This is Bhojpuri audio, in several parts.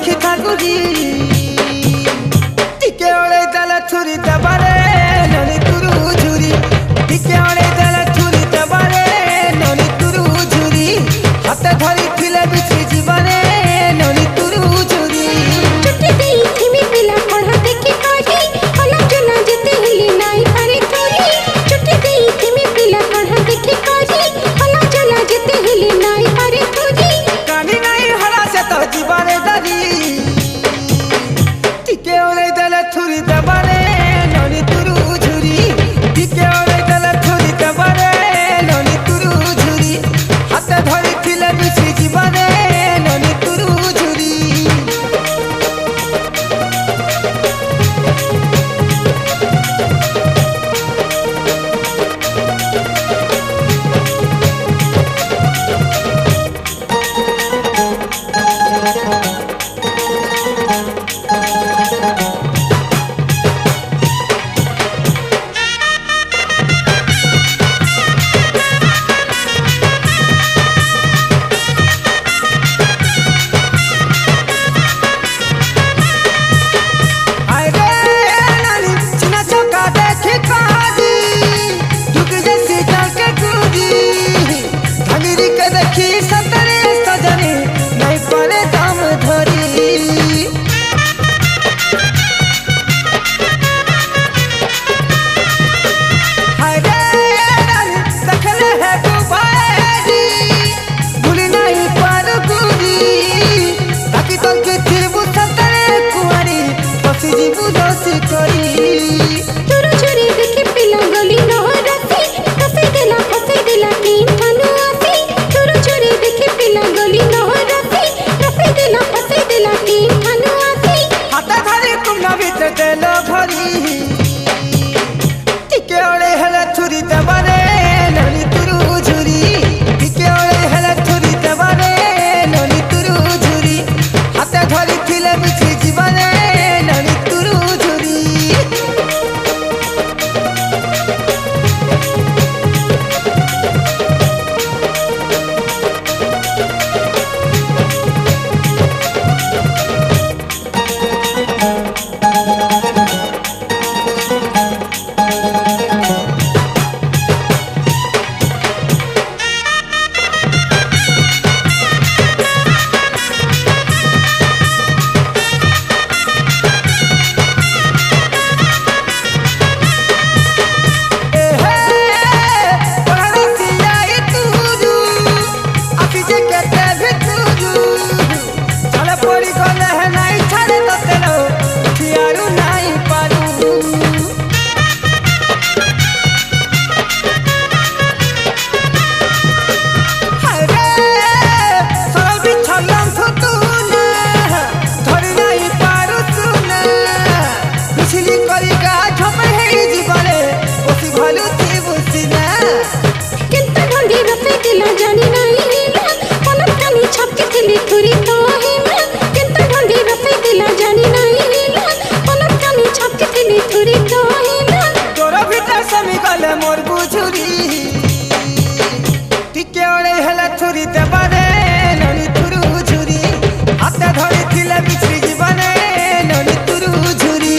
रखी थाकुरी टिके ओले दला छुरी दबारे ननी तुरु झुरी टिके ओले दला छुरी दबारे ननी तुरु झुरी हाथे धरी थिले बिछी जीवने ननी तुरु झुरी चुट्टी देई थिमी पिला पढ़ा देखी काजी हला जना जेते हिली नाई पारे थोरी चुट्टी देई थिमी पिला पढ़ा देखी काजी हला जना जेते हिली नाई पारे थोरी कानी नाई हला से तो जीवने दरी टिके ओले दला छुरी दबारे ननी तुरु झुरी टिके ओले दला छुरी दबारे ननी तुरु झुरी हाथे धरी थिले बिछी जीवने ननी तुरु झुरी तुरु झुरी देखी पिला गली नहरसी फसे देला तीन थानु आसी तुरु झुरी देखी पिला गली नहरसी फसे देला तीन थानु आसी हाथे धरी तुम न भीतर देलो भरी टिके ओले हला छुरी दबारे ननी तुरु झुरी टिके ओले हला छुरी दबारे ननी तुरु झुरी हाथे धरी थिले बिछी जीवने ननी तुरु झुरी किंतु ढंढी रसे दिला जानी नहीं नीला पलक कानी छपके थिली थुरी तो हिमा किंतु ढंढी रसे दिला जानी नहीं नीला पलक कानी छपके थिली थुरी तो हिमा तोरा भीतर समी गले मोर बुझुरी टिके ओले हला छुरी दबारे ननी तुरु झुरी हाथे धरी थिले बिछी जीवने ननी तुरु झुरी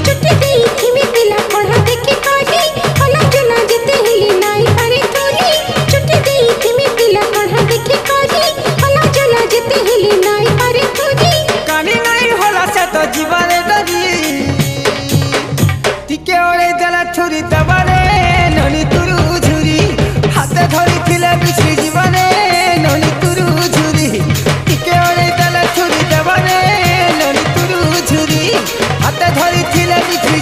चुट्टी देई थिमी पिला पढ़ा देखी काजी हला जना जेते हिली नाई पारे थोरी चुट्टी देई थिमी पिला पढ़ा देखी काजी हला जना जेते हिली नाई पारे थोरी कानी नाई होला से तो जीवने दरी टिके ओले दला छुरी दबारे ननी तुरु झुरी हाथे धरी थिले बिछी जीवने ननी तुरु झुरी टिके ओले दला छुरी दबारे ननी तुरु झुरी हाथे धरी थिले बिछी